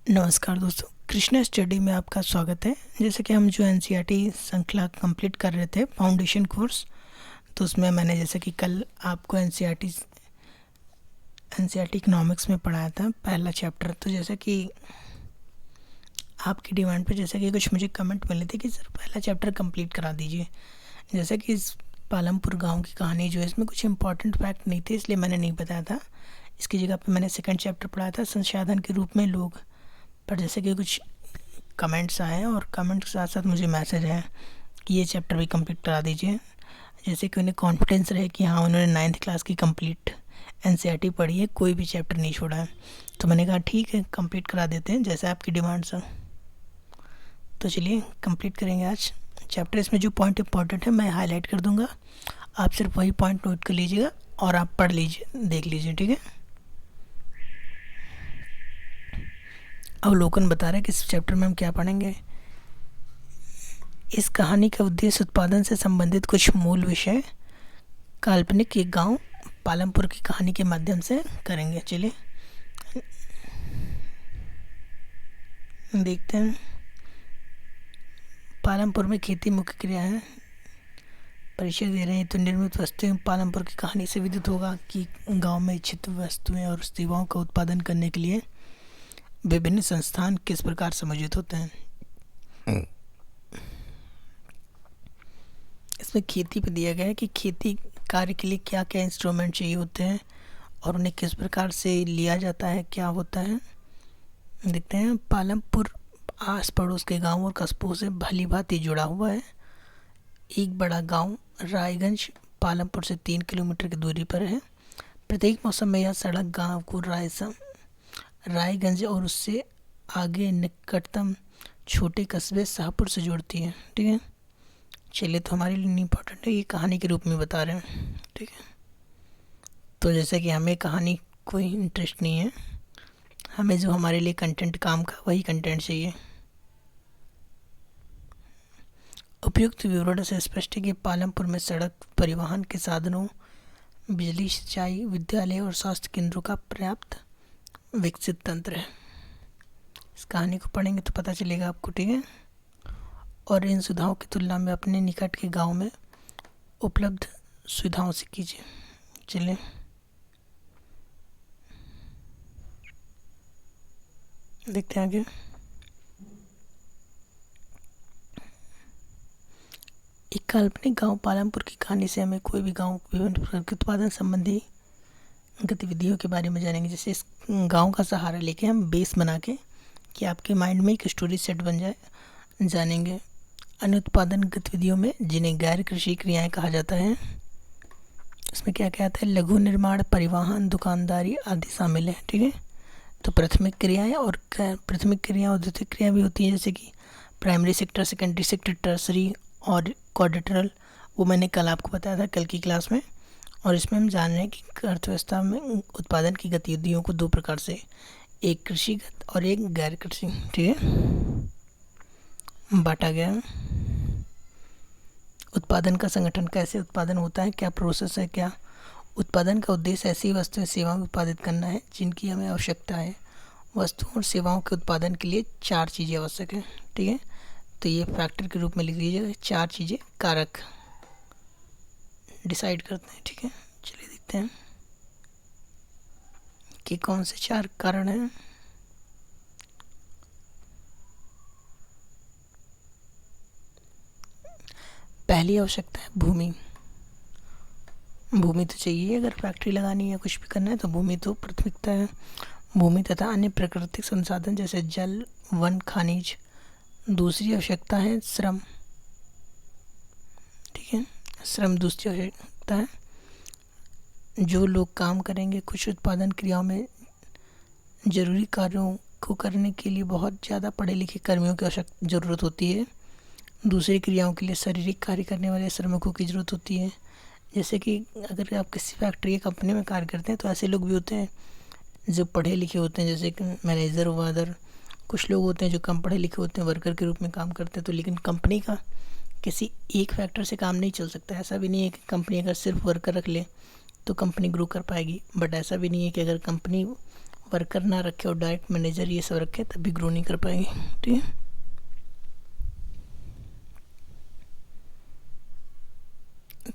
नमस्कार दोस्तों, कृष्णा स्टडी में आपका स्वागत है। जैसे कि हम जो एनसीईआरटी श्रृंखला कंप्लीट कर रहे थे फाउंडेशन कोर्स, तो उसमें मैंने जैसे कि कल आपको एनसीईआरटी इकोनॉमिक्स में पढ़ाया था पहला चैप्टर। तो जैसे कि आपकी डिमांड पे जैसे कि कुछ मुझे कमेंट मिले थे कि सर पहला चैप्टर कंप्लीट करा दीजिए। जैसे कि इस पालमपुर गांव की कहानी जो है इसमें कुछ इंपॉर्टेंट फैक्ट नहीं थे, इसलिए मैंने नहीं बताया था। इसकी जगह पे मैंने सेकंड चैप्टर पढ़ाया था संसाधन के रूप में लोग। पर जैसे कि कुछ कमेंट्स आए हैं और कमेंट के साथ साथ मुझे मैसेज है कि ये चैप्टर भी कंप्लीट करा दीजिए। जैसे कि उन्हें कॉन्फिडेंस रहे कि हाँ उन्होंने 9th क्लास की कंप्लीट एनसीईआरटी पढ़ी है, कोई भी चैप्टर नहीं छोड़ा है। तो मैंने कहा ठीक है कंप्लीट करा देते हैं जैसे आपकी डिमांड्स हैं। तो चलिए कंप्लीट करेंगे आज चैप्टर। इसमें जो पॉइंट इंपॉर्टेंट है मैं हाईलाइट कर दूंगा, आप सिर्फ वही पॉइंट नोट कर लीजिएगा और आप पढ़ लीजिए, देख लीजिए, ठीक है। अवलोकन बता रहे हैं कि इस चैप्टर में हम क्या पढ़ेंगे। इस कहानी का उद्देश्य उत्पादन से संबंधित कुछ मूल विषय काल्पनिक एक गांव पालमपुर की कहानी के माध्यम से करेंगे। चलिए देखते हैं। पालमपुर में खेती मुख्य क्रिया है। परिचय दे रहे हैं तो निर्मित वस्तुएं पालमपुर की कहानी से विदित होगा कि गांव में इच्छित वस्तुएं और सेवाओं का उत्पादन करने के लिए विभिन्न संस्थान किस प्रकार समर्जित होते हैं। इसमें खेती पे दिया गया है कि खेती कार्य के लिए क्या क्या इंस्ट्रूमेंट चाहिए होते हैं और उन्हें किस प्रकार से लिया जाता है, क्या होता है। देखते हैं। पालमपुर आस पड़ोस के गांव और कस्बों से भली भांति जुड़ा हुआ है। एक बड़ा गांव रायगंज पालमपुर से 3 किलोमीटर की दूरी पर है। प्रत्येक मौसम में यह सड़क गांव को रायगंज और उससे आगे निकटतम छोटे कस्बे शाहपुर से जोड़ती है, ठीक है। चलिए, तो हमारे लिए इम्पोर्टेंट है, ये कहानी के रूप में बता रहे हैं, ठीक है। तो जैसे कि हमें कहानी कोई इंटरेस्ट नहीं है, हमें जो हमारे लिए कंटेंट काम का वही कंटेंट चाहिए। उपयुक्त विवरण से स्पष्ट है कि पालमपुर में सड़क, परिवहन के साधनों, बिजली, सिंचाई, विद्यालय और स्वास्थ्य केंद्रों का पर्याप्त विकसित तंत्र है। इस कहानी को पढ़ेंगे तो पता चलेगा आपको, ठीक है। और इन सुविधाओं की तुलना में अपने निकट के गांव में उपलब्ध सुविधाओं से कीजिए। चलिए देखते हैं आगे। एक काल्पनिक गांव पालमपुर की कहानी से हमें कोई भी गांव विभिन्न प्रकार के उत्पादन संबंधी गतिविधियों के बारे में जानेंगे। जैसे इस गांव का सहारा लेके हम बेस बना के कि आपके माइंड में एक स्टोरी सेट बन जाए, जानेंगे। अन्य उत्पादन गतिविधियों में जिन्हें गैर कृषि क्रियाएं कहा जाता है, इसमें क्या क्या आता है। लघु निर्माण, परिवहन, दुकानदारी आदि शामिल है, ठीक है। तो प्राथमिक क्रियाएं और प्राथमिक क्रिया और द्वितीयक क्रिया भी होती है, जैसे कि primary sector, secondary sector, tertiary और क्वाड्रिलेटरल। वो मैंने कल आपको बताया था, कल की क्लास में। और इसमें हम जान रहे हैं कि अर्थव्यवस्था में उत्पादन की गतिविधियों को 2 प्रकार से, एक कृषिगत और एक गैर कृषि, ठीक है, बांटा गया। उत्पादन का संगठन, कैसे उत्पादन होता है, क्या प्रोसेस है, क्या उत्पादन का उद्देश्य ऐसी वस्तुएं सेवाएं उत्पादित करना है जिनकी हमें आवश्यकता है। वस्तुओं और सेवाओं के उत्पादन के लिए 4 चीज़ें आवश्यक है, ठीक है। तो ये फैक्टर के रूप में लिख लीजिएगा, 4 चीज़ें कारक डिसाइड करते हैं, ठीक है। चलिए देखते हैं कि कौन से 4 कारण हैं। पहली आवश्यकता है भूमि। भूमि तो चाहिए, अगर फैक्ट्री लगानी है या कुछ भी करना है तो भूमि तो प्राथमिकता है। भूमि तथा अन्य प्राकृतिक संसाधन जैसे जल, वन, खनिज। दूसरी आवश्यकता है श्रम, ठीक है। श्रम दूसरी आवश्यकता है। जो लोग काम करेंगे, कुछ उत्पादन क्रियाओं में जरूरी कार्यों को करने के लिए बहुत ज़्यादा पढ़े लिखे कर्मियों की आवश्यकता ज़रूरत होती है। दूसरी क्रियाओं के लिए शारीरिक कार्य करने वाले श्रमिकों की ज़रूरत होती है। जैसे कि अगर आप किसी फैक्ट्री या कंपनी में कार्य करते हैं तो ऐसे लोग भी होते हैं जो पढ़े लिखे होते हैं, जैसे कि मैनेजर हुआ, अदर कुछ लोग होते हैं जो कम पढ़े लिखे होते हैं, वर्कर के रूप में काम करते हैं। तो लेकिन कंपनी का किसी एक फैक्टर से काम नहीं चल सकता। ऐसा भी नहीं है कि कंपनी अगर सिर्फ वर्कर रख ले तो कंपनी ग्रो कर पाएगी, बट ऐसा भी नहीं है कि अगर कंपनी वर्कर ना रखे और डायरेक्ट मैनेजर ये सब रखे तब भी ग्रो नहीं कर पाएंगे। ठीक है।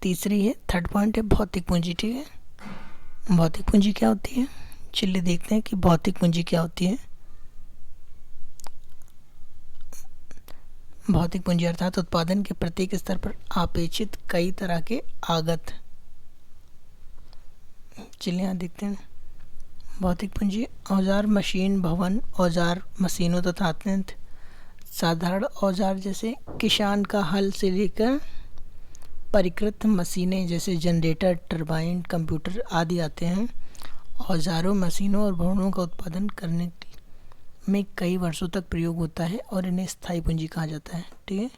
तीसरी है, थर्ड पॉइंट है भौतिक पूंजी। ठीक है। भौतिक पूंजी क्या होती है, चलिए देखते हैं कि भौतिक पूंजी क्या होती है। भौतिक पूंजी अर्थात उत्पादन के प्रत्येक स्तर पर अपेक्षित कई तरह के आगत। चलिए यहाँ देखते हैं। भौतिक पूंजी औजार, मशीन, भवन, औजार, मशीनों तथा अत्यंत साधारण औजार जैसे किसान का हल से लेकर परिष्कृत मशीनें जैसे जनरेटर, टरबाइन, कंप्यूटर आदि आते हैं। औजारों, मशीनों और भवनों का उत्पादन करने में कई वर्षों तक प्रयोग होता है और इन्हें स्थायी पूंजी कहा जाता है। ठीक है।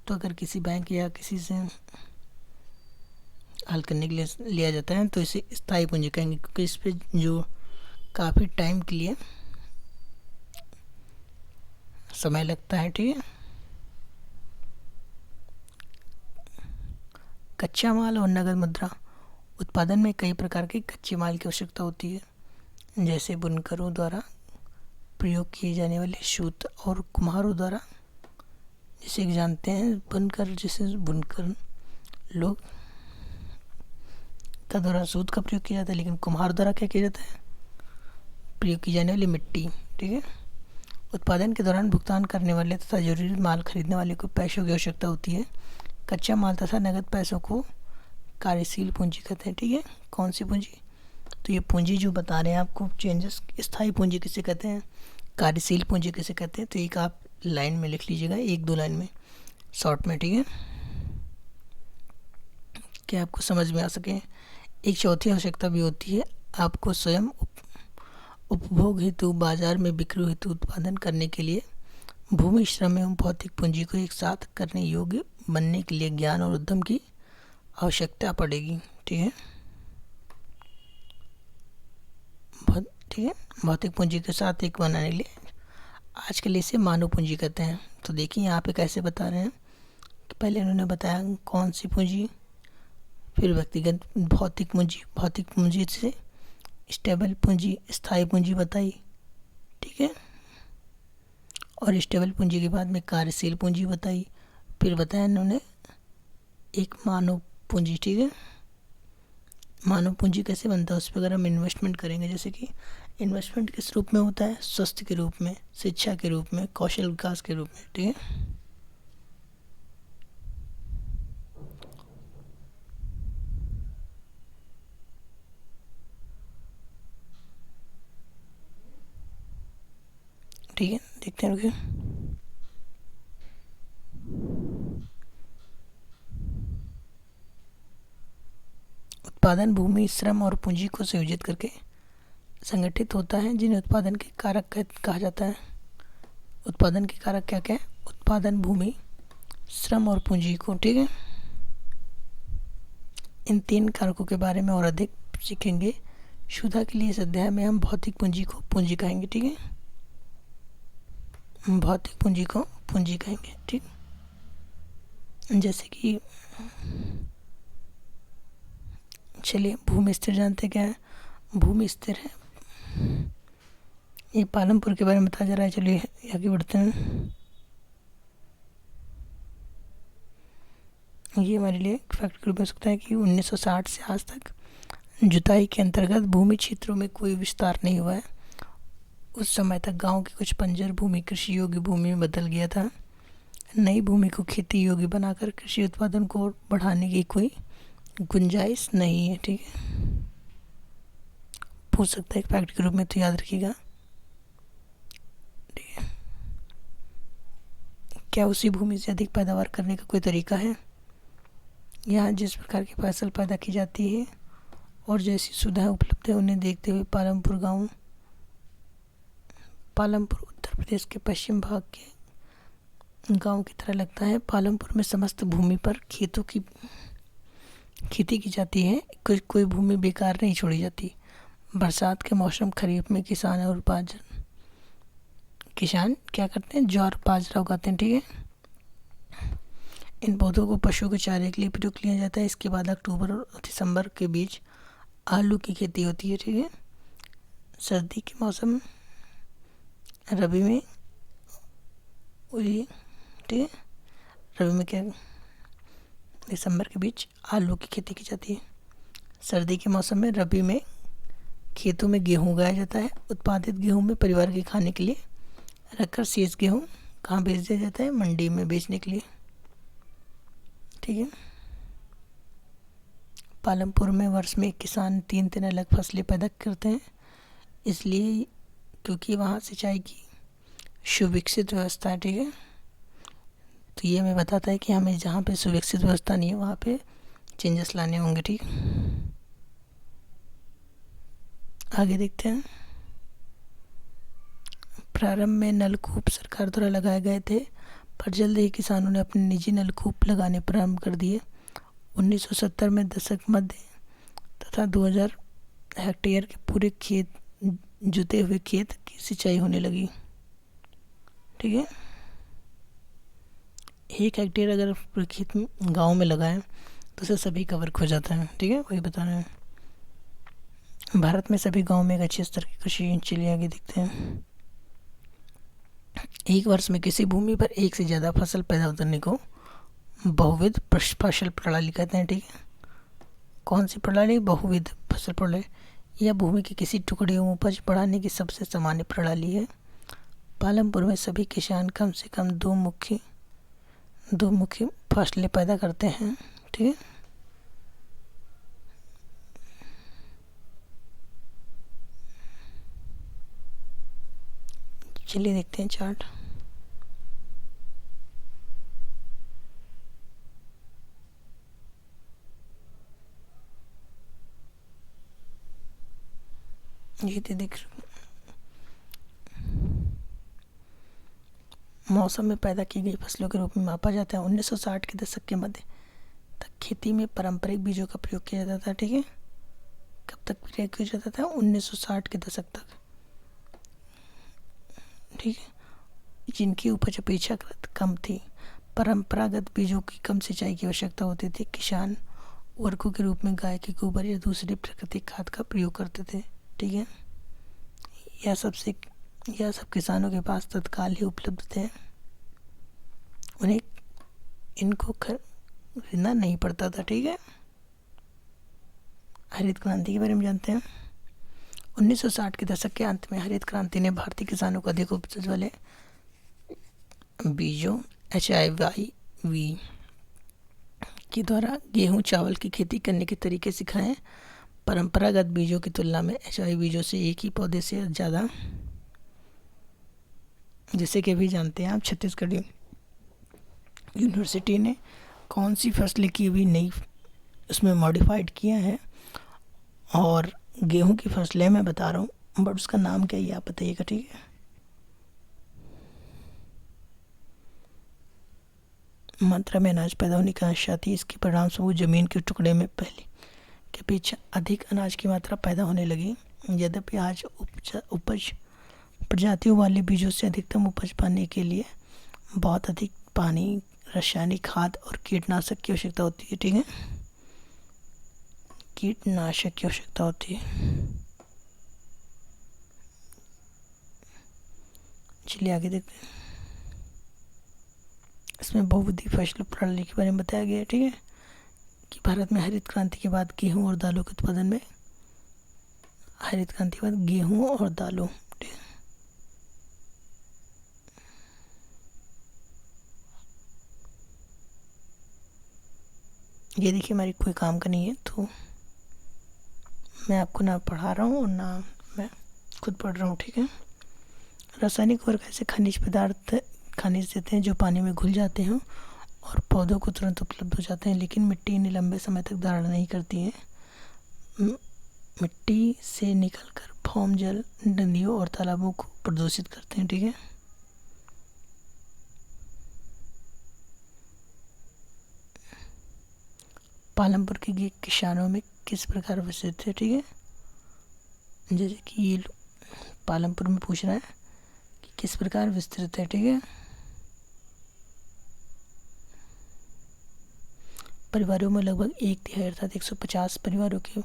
तो अगर किसी बैंक या किसी से हल करने के लिए लिया जाता है तो इसे स्थायी पूंजी कहेंगे, क्योंकि इस पे जो काफ़ी टाइम के लिए समय लगता है। ठीक है। कच्चा माल और नगद मुद्रा। उत्पादन में कई प्रकार के कच्चे माल की आवश्यकता होती है, जैसे बुनकरों द्वारा प्रयोग किए जाने वाले सूत और कुम्हारों द्वारा, जिसे जानते हैं बुनकर, जैसे बुनकर लोग का द्वारा सूत का प्रयोग किया जाता है, लेकिन कुम्हार द्वारा क्या किया जाता है, प्रयोग की जाने वाली मिट्टी। ठीक है। उत्पादन के दौरान भुगतान करने वाले तथा जरूरी माल खरीदने वाले को पैसों की आवश्यकता होती है। कच्चा माल तथा नगद पैसों को कार्यशील पूंजी कहते हैं। ठीक है। कौन सी पूंजी, तो ये पूंजी जो बता रहे हैं आपको चेंजेस, स्थायी पूंजी किसे कहते हैं, कार्यशील पूंजी किसे कहते हैं, तो एक आप लाइन में लिख लीजिएगा, 1-2 लाइन में शॉर्ट में। ठीक है, क्या आपको समझ में आ सके। एक चौथी आवश्यकता भी होती है, आपको स्वयं उपभोग हेतु बाजार में बिक्री हेतु उत्पादन करने के लिए भूमि, श्रम एवं भौतिक पूंजी को एक साथ करने योग्य बनने के लिए ज्ञान और उद्यम की आवश्यकता पड़ेगी। ठीक है। ठीक है। भौतिक पूंजी के साथ एक बनाने के लिए आजकल इसे मानव पूंजी कहते हैं। तो देखिए यहाँ पे कैसे बता रहे हैं कि पहले इन्होंने बताया कौन सी पूंजी, फिर व्यक्तिगत भौतिक पूंजी, भौतिक पूंजी से स्टेबल पूंजी, स्थायी पूंजी बताई। ठीक है। और स्टेबल पूंजी के बाद में कार्यशील पूंजी बताई, फिर बताया इन्होंने एक मानव पूंजी। ठीक है। मानव पूंजी कैसे बनता है, उस पर अगर हम इन्वेस्टमेंट करेंगे, जैसे कि इन्वेस्टमेंट किस रूप में होता है, स्वास्थ्य के रूप में, शिक्षा के रूप में, कौशल विकास के रूप में। ठीक है। ठीक है, देखते हैं। रुकिए, उत्पादन भूमि, श्रम और पूंजी को संयोजित करके संगठित होता है, जिन्हें उत्पादन के कारक कहा जाता है। उत्पादन के कारक क्या क्या है, उत्पादन भूमि, श्रम और पूंजी को। ठीक है। इन 3 कारकों के बारे में और अधिक सीखेंगे। सुविधा के लिए इस अध्याय में हम भौतिक पूंजी को पूंजी कहेंगे। ठीक है। भौतिक पूंजी को पूंजी कहेंगे। ठीक, जैसे कि चलिए भूमि स्थिर जानते क्या है। भूमि स्थिर है, ये पालमपुर के बारे में बताया जा रहा है। चलिए आगे बढ़ते हैं। ये हमारे लिए फैक्ट के रूप में सकता है कि 1960 से आज तक जुताई के अंतर्गत भूमि क्षेत्रों में कोई विस्तार नहीं हुआ है। उस समय तक गांव की कुछ बंजर भूमि कृषि योग्य भूमि में बदल गया था। नई भूमि को खेती योग्य बनाकर कृषि उत्पादन को बढ़ाने की कोई गुंजाइश नहीं है। ठीक है, पूछ सकता है एक फैक्ट के रूप में, तो याद रखिएगा। ठीक है, क्या उसी भूमि से अधिक पैदावार करने का कोई तरीका है। यहाँ जिस प्रकार की फसल पैदा की जाती है और जैसी सुविधाएं उपलब्ध है उन्हें देखते हुए पालमपुर उत्तर प्रदेश के पश्चिम भाग के गांव की तरह लगता है। पालमपुर में समस्त भूमि पर खेती की जाती है, कोई भूमि बेकार नहीं छोड़ी जाती। बरसात के मौसम खरीफ में किसान क्या करते हैं, ज्वार बाजरा उगाते हैं। ठीक है, इन पौधों को पशुओं के चारे के लिए प्रयोग किया जाता है। इसके बाद अक्टूबर और दिसंबर के बीच आलू की खेती होती है। ठीक है, सर्दी के मौसम रबी में ठीक है, रबी में क्या दिसंबर के बीच आलू की खेती की जाती है। सर्दी के मौसम में रबी में खेतों में गेहूँ उगाया जाता है। उत्पादित गेहूँ में परिवार के खाने के लिए रखकर शेष गेहूँ कहाँ बेच दिया जाता है? मंडी में बेचने के लिए। ठीक है। पालमपुर में वर्ष में किसान 3 अलग फसलें पैदा करते हैं, इसलिए क्योंकि वहाँ सिंचाई की सुविकसित व्यवस्था है। ठीक है, तो ये हमें बताता है कि हमें जहाँ पे सुविकसित व्यवस्था नहीं है वहाँ पे चेंजेस लाने होंगे। ठीक, आगे देखते हैं। प्रारंभ में नलकूप सरकार द्वारा लगाए गए थे, पर जल्द ही किसानों ने अपने निजी नलकूप लगाने प्रारंभ कर दिए। 1970 में दशक मध्य तथा 2000 हेक्टेयर के पूरे खेत जुते हुए खेत की सिंचाई होने लगी। ठीक है, 1 हेक्टेयर अगर पूरे खेत में गाँव में लगाएं तो उसे सभी कवर हो जाता है। ठीक है, वही बता रहे हैं। भारत में सभी गाँव में एक अच्छे स्तर की कृषि। चलिए आगे देखते हैं। एक वर्ष में किसी भूमि पर एक से ज़्यादा फसल पैदा करने को बहुविध फसल प्रणाली कहते हैं। ठीक है, कौन सी प्रणाली? बहुविध फसल प्रणाली। यह भूमि के किसी टुकड़े में उपज बढ़ाने की सबसे सामान्य प्रणाली है। पालमपुर में सभी किसान कम से कम दो मुख्य फसलें पैदा करते हैं। ठीक है, चलिए देखते हैं चार्ट। ये तो देख मौसम में पैदा की गई फसलों के रूप में मापा जाता है। 1960 के दशक के मध्य तक खेती में पारंपरिक बीजों का प्रयोग किया जाता था। ठीक है, कब तक प्रयोग किया जाता था? 1960 के दशक तक। ठीक है, जिनकी उपज अपेक्षाकृत कम थी। परंपरागत बीजों की कम सिंचाई की आवश्यकता होती थी। किसान उर्वरकों के रूप में गाय के गोबर या दूसरी प्राकृतिक खाद का प्रयोग करते थे। ठीक है, यह सब किसानों के पास तत्काल ही उपलब्ध थे, उन्हें इनको खरीदना नहीं पड़ता था। ठीक है, हरित क्रांति के बारे में जानते हैं। 1960 के दशक के अंत में हरित क्रांति ने भारतीय किसानों को अधिक उपज वाले बीजों HIV के द्वारा गेहूं चावल की खेती करने के तरीके सिखाए। परंपरागत बीजों की तुलना में HIV बीजों से एक ही पौधे से ज़्यादा, जैसे कि अभी जानते हैं आप, छत्तीसगढ़ यूनिवर्सिटी ने कौन सी फसलें की हुई नई उसमें मॉडिफाइड किया है, और गेहूं की फसलें मैं बता रहा हूँ, बट उसका नाम क्या है आप बताइएगा। ठीक है, मात्रा में अनाज पैदा होने के साथ ही इसके परिणाम स्वरूप जमीन के टुकड़े में पहले की अपेक्षा अधिक अनाज की मात्रा पैदा होने लगी। यद्यपि आज उपज प्रजातियों वाले बीजों से अधिकतम उपज पाने के लिए बहुत अधिक पानी, रासायनिक खाद और कीटनाशक की आवश्यकता होती है। ठीक है, कीटनाशक की आवश्यकता होती है। चलिए आगे देखते हैं। इसमें बहुविध फसल प्रणाली के बारे में बताया गया है। ठीक है, कि भारत में हरित क्रांति के बाद गेहूं और दालों के उत्पादन में, हरित क्रांति के बाद गेहूं और दालों, ये देखिए हमारी कोई काम का नहीं है, तो मैं आपको ना पढ़ा रहा हूँ और ना मैं खुद पढ़ रहा हूँ। ठीक है, रासायनिक उर्वरक ऐसे खनिज देते हैं जो पानी में घुल जाते हैं और पौधों को तुरंत उपलब्ध हो जाते हैं, लेकिन मिट्टी इन्हें लंबे समय तक धारण नहीं करती है। मिट्टी से निकलकर फॉर्म जल नदियों और तालाबों को प्रदूषित करते हैं। ठीक है, पालमपुर के किसानों में किस प्रकार विस्तृत है। ठीक है, जैसे कि ये पालमपुर में पूछ रहा है कि किस प्रकार विस्तृत है। ठीक है, परिवारों में लगभग 1/3 अर्थात 150 परिवारों के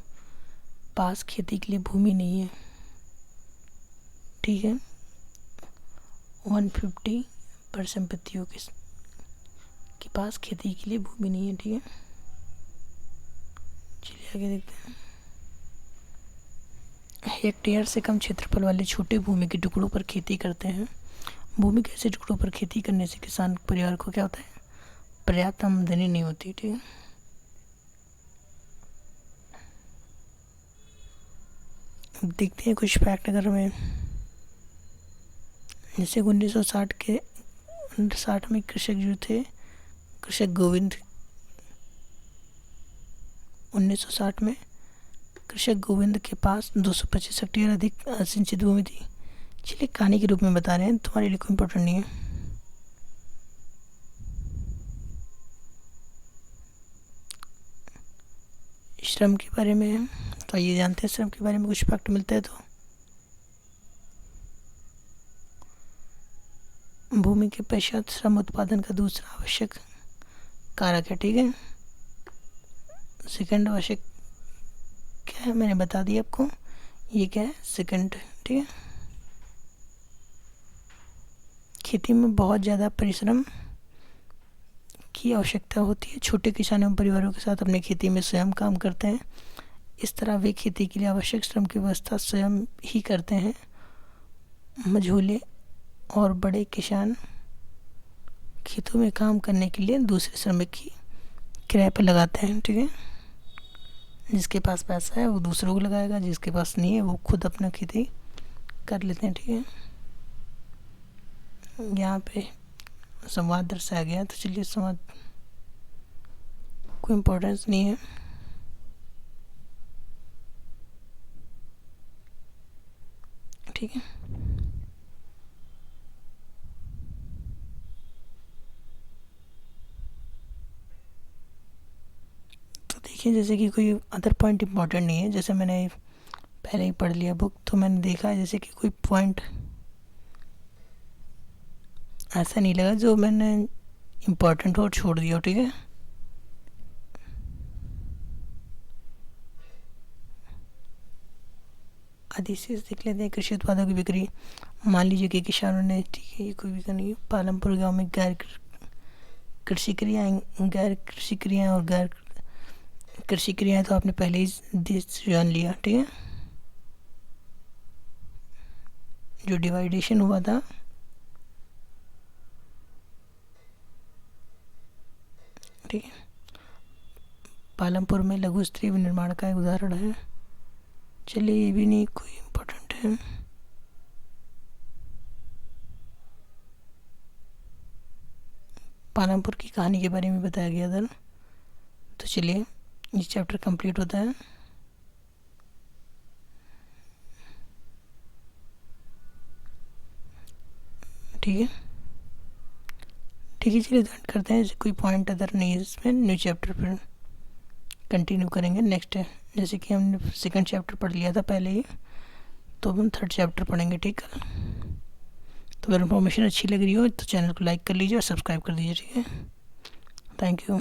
पास खेती के लिए भूमि नहीं है। ठीक है, 150 संपत्तियों के पास खेती के लिए भूमि नहीं है। ठीक है, चलिए आगे देखते हैं। हेक्टेयर से कम क्षेत्रफल वाले छोटे भूमि के टुकड़ों पर खेती करते हैं। भूमि के ऐसे टुकड़ों पर खेती करने से किसान परिवार को क्या होता है, पर्याप्त आमदनी नहीं होती। ठीक है, अब देखते हैं कुछ फैक्ट। अगर हमें जैसे 1960 में कृषक जो थे, कृषक गोविंद, 1960 में कृषक गोविंद के पास 225 हेक्टेयर अधिक सिंचित भूमि थी। चलिए कहानी के रूप में बता रहे हैं, तुम्हारे लिए कोई इम्पोर्टेंट नहीं है। श्रम के बारे में तो ये जानते हैं, श्रम के बारे में कुछ फैक्ट मिलता है तो भूमि के पश्चात श्रम उत्पादन का दूसरा आवश्यक कारक है। ठीक है, सेकंड आवश्यक क्या है मैंने बता दिया आपको, ये क्या है, सेकंड। ठीक है, खेती में बहुत ज़्यादा परिश्रम की आवश्यकता होती है। छोटे किसानों एवं परिवारों के साथ अपने खेती में स्वयं काम करते हैं। इस तरह वे खेती के लिए आवश्यक श्रम की व्यवस्था स्वयं ही करते हैं। मझोले और बड़े किसान खेतों में काम करने के लिए दूसरे श्रमिक की किराए पर लगाते हैं। ठीक है, जिसके पास पैसा है वो दूसरों को लगाएगा, जिसके पास नहीं है वो खुद अपना खेती कर लेते हैं। ठीक है, यहाँ पे संवाद दर्शाया गया, तो चलिए संवाद कोई इम्पोर्टेंस नहीं है। ठीक है, तो देखिए जैसे कि कोई अदर पॉइंट इम्पोर्टेंट नहीं है, जैसे मैंने पहले ही पढ़ लिया बुक, तो मैंने देखा जैसे कि कोई पॉइंट ऐसा नहीं लगा जो मैंने इम्पोर्टेंट हो और छोड़ दिया। ठीक है, अधिशेष देख लेते हैं। कृषि उत्पादों की बिक्री, मान लीजिए कि किसानों ने, ठीक है ये कोई भी नहीं, पालमपुर गांव में गैर कृषि क्रियाएं और गैर कृषि क्रियाएं तो आपने पहले ही जान लिया। ठीक है, जो डिवाइडेशन हुआ था, ठीक है, पालमपुर में लघु स्तरीय निर्माण का एक उदाहरण है। चलिए ये भी नहीं कोई इम्पोर्टेंट है। पालमपुर की कहानी के बारे में बताया गया था। तो चलिए ये चैप्टर कंप्लीट होता है। ठीक है, ठीक है, चलिए एंड करते हैं। कोई पॉइंट अदर नहीं है इसमें, न्यू चैप्टर पर कंटिन्यू करेंगे नेक्स्ट है। जैसे कि हमने सेकंड चैप्टर पढ़ लिया था पहले ही, तो हम थर्ड चैप्टर पढ़ेंगे। ठीक है, तो अगर इन्फॉर्मेशन अच्छी लग रही हो तो चैनल को लाइक कर लीजिए और सब्सक्राइब कर दीजिए। ठीक है, थैंक यू।